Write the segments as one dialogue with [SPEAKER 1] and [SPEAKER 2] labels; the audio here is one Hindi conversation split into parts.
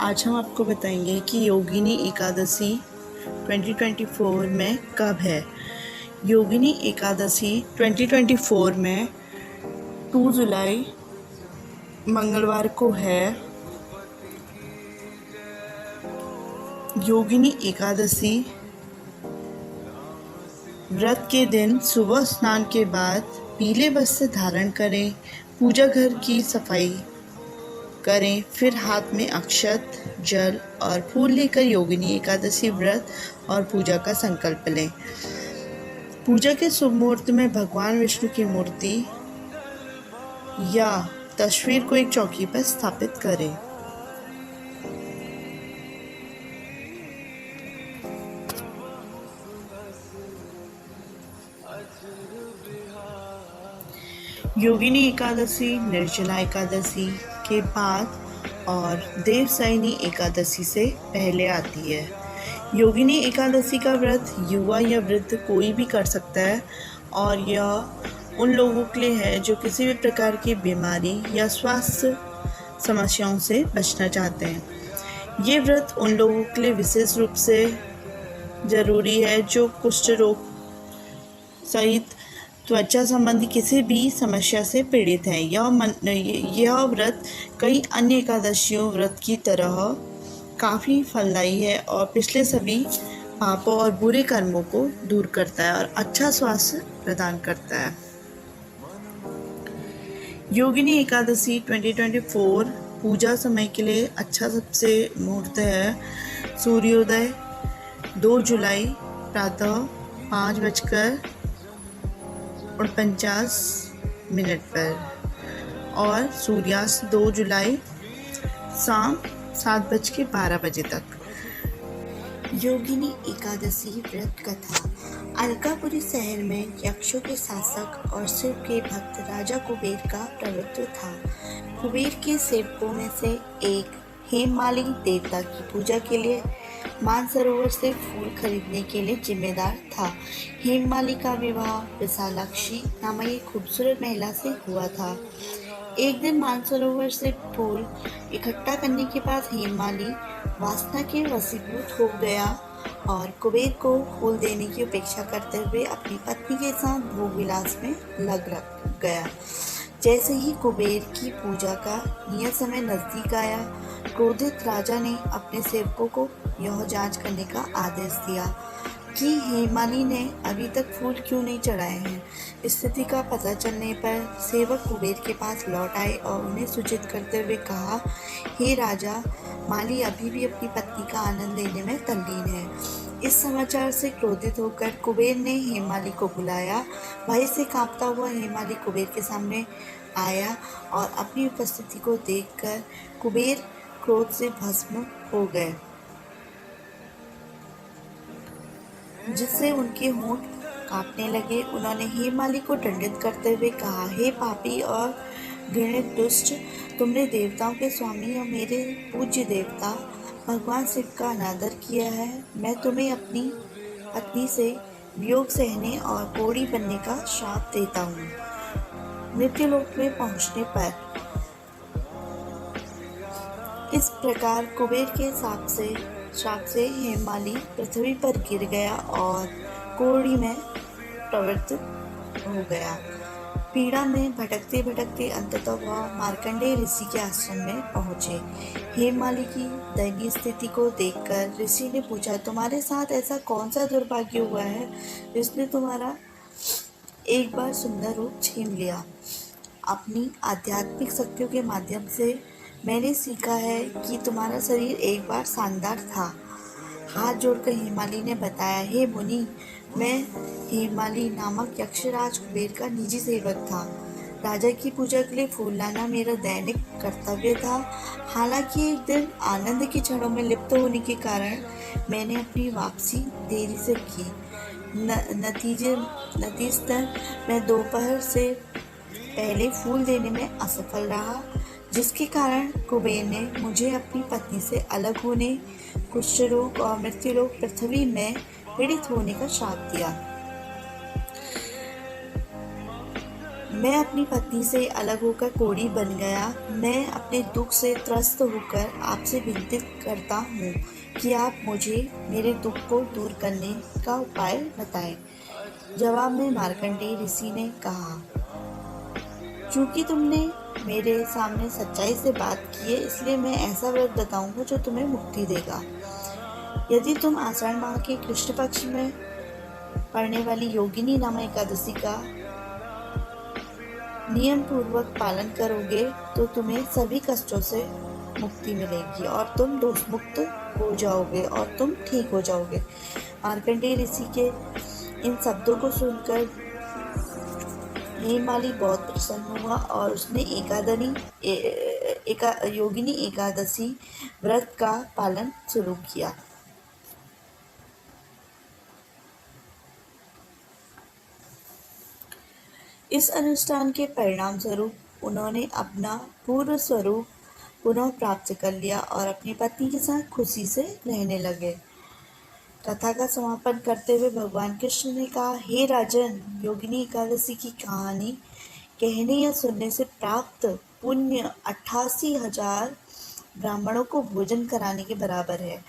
[SPEAKER 1] आज हम आपको बताएंगे कि योगिनी एकादशी 2024 में कब है। योगिनी एकादशी 2024 में 2 जुलाई मंगलवार को है। योगिनी एकादशी व्रत के दिन सुबह स्नान के बाद पीले वस्त्र धारण करें, पूजा घर की सफाई करें, फिर हाथ में अक्षत, जल और फूल लेकर योगिनी एकादशी व्रत और पूजा का संकल्प लें। पूजा के शुभ मुहूर्त में भगवान विष्णु की मूर्ति या तस्वीर को एक चौकी पर स्थापित करें। योगिनी एकादशी निर्जला एकादशी के बाद और देवशयनी एकादशी से पहले आती है। योगिनी एकादशी का व्रत युवा या वृद्ध कोई भी कर सकता है और यह उन लोगों के लिए है जो किसी भी प्रकार की बीमारी या स्वास्थ्य समस्याओं से बचना चाहते हैं। ये व्रत उन लोगों के लिए विशेष रूप से ज़रूरी है जो कुष्ठ रोग सहित त्वचा संबंधी किसी भी समस्या से पीड़ित है। यह व्रत कई अन्य एकादशियों व्रत की तरह काफ़ी फलदायी है और पिछले सभी पापों और बुरे कर्मों को दूर करता है और अच्छा स्वास्थ्य प्रदान करता है। योगिनी एकादशी 2024 पूजा समय के लिए अच्छा सबसे मुहूर्त है सूर्योदय 2 जुलाई प्रातः 5:49 पर और सूर्यास्त 2 जुलाई शाम 7:12 तक।
[SPEAKER 2] योगिनी एकादशी व्रत कथा। अलकापुरी शहर में यक्षों के शासक और शिव के भक्त राजा कुबेर का प्रभुत्व था। कुबेर के सेवकों में से एक हेममाली देवता की पूजा के लिए मानसरोवर से फूल खरीदने के लिए जिम्मेदार था। हेममाली का विवाह विशालाक्षी नामक एक खूबसूरत महिला से हुआ था। एक दिन मानसरोवर से फूल इकट्ठा करने के बाद हेममाली वासना के वशीभूत हो गया और कुबेर को फूल देने की अपेक्षा करते हुए अपनी पत्नी के साथ भोग विलास में लग गया। जैसे ही कुबेर की पूजा का नियत समय नजदीक आया, क्रोधित राजा ने अपने सेवकों को यह जांच करने का आदेश दिया कि हेममाली ने अभी तक फूल क्यों नहीं चढ़ाए हैं। स्थिति का पता चलने पर सेवक कुबेर के पास लौट आए और उन्हें सूचित करते हुए कहा, हे राजा, माली अभी भी अपनी पत्नी का आनंद लेने में तल्लीन है। इस समाचार से क्रोधित होकर कुबेर ने हेममाली को बुलाया। भय से कांपता हुआ हेममाली कुबेर के सामने आया और अपनी उपस्थिति को देखकर कुबेर क्रोध से भस्म हो गए, जिससे उनके होंठ कांपने लगे। उन्होंने हेममाली को दंडित करते हुए कहा, हे पापी और घृणित दुष्ट, तुमने देवताओं के स्वामी और मेरे पूज्य देवता भगवान शिव का अनादर किया है। मैं तुम्हें अपनी पत्नी से वियोग सहने और कोढ़ी बनने का श्राप देता हूँ। मृत्युलोक में पहुँचने पर इस प्रकार कुबेर के श्राप से हेममाली पृथ्वी पर गिर गया और कोढ़ी में प्रवृत्त हो गया। पीड़ा में भटकते भटकते अंततः वह मार्कंडेय ऋषि के आश्रम में पहुँचे। हेममाली की दयनीय स्थिति को देखकर ऋषि ने पूछा, तुम्हारे साथ ऐसा कौन सा दुर्भाग्य हुआ है जिसने तुम्हारा एक बार सुंदर रूप छीन लिया। अपनी आध्यात्मिक शक्तियों के माध्यम से मैंने सीखा है कि तुम्हारा शरीर एक बार शानदार था। हाथ जोड़कर हेममाली ने बताया, हे मुनि, मैं हेममाली नामक यक्षराज कुबेर का निजी सेवक था। राजा की पूजा के लिए फूल लाना मेरा दैनिक कर्तव्य था। हालांकि एक दिन आनंद की क्षणों में लिप्त होने के कारण मैंने अपनी वापसी देरी से की। नतीजतन मैं दोपहर से पहले फूल देने में असफल रहा, जिसके कारण कुबेर ने मुझे अपनी पत्नी से अलग होने, कुष्ठ रोग और मृत्युलोक पृथ्वी में पीड़ित होने का श्राप दिया। मैं अपनी पत्नी से अलग होकर कोढ़ी बन गया। मैं अपने दुख से त्रस्त होकर आपसे विनती करता हूँ कि आप मुझे मेरे दुख को दूर करने का उपाय बताएं। जवाब में मार्कंडेय ऋषि ने कहा, चूंकि तुमने मेरे सामने सच्चाई से बात की है, इसलिए मैं ऐसा व्रत बताऊंगा जो तुम्हें मुक्ति देगा। यदि तुम आषाढ़ माह के कृष्ण पक्ष में पड़ने वाली योगिनी नामक एकादशी का नियम पूर्वक पालन करोगे तो तुम्हें सभी कष्टों से मुक्ति मिलेगी और तुम दोष मुक्त हो जाओगे और तुम ठीक हो जाओगे। मार्कंडेय ऋषि के इन शब्दों को सुनकर हेममाली बहुत प्रसन्न हुआ और उसने योगिनी एकादशी व्रत का पालन शुरू किया। इस अनुष्ठान के परिणाम स्वरूप उन्होंने अपना पूर्व स्वरूप पुनः प्राप्त कर लिया और अपनी पत्नी के साथ खुशी से रहने लगे। कथा का समापन करते हुए भगवान कृष्ण ने कहा, हे राजन, योगिनी एकादशी की कहानी कहने या सुनने से प्राप्त पुण्य 88,000 ब्राह्मणों को भोजन कराने के बराबर है।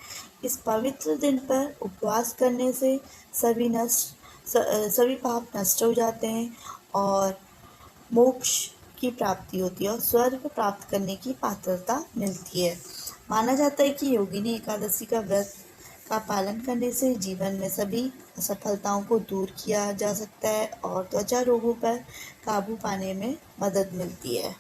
[SPEAKER 2] इस पवित्र दिन पर उपवास करने से सभी पाप नष्ट हो जाते हैं और मोक्ष की प्राप्ति होती है और स्वर्ग प्राप्त करने की पात्रता मिलती है। माना जाता है कि योगिनी एकादशी का व्रत का पालन करने से जीवन में सभी असफलताओं को दूर किया जा सकता है और त्वचा रोगों पर काबू पाने में मदद मिलती है।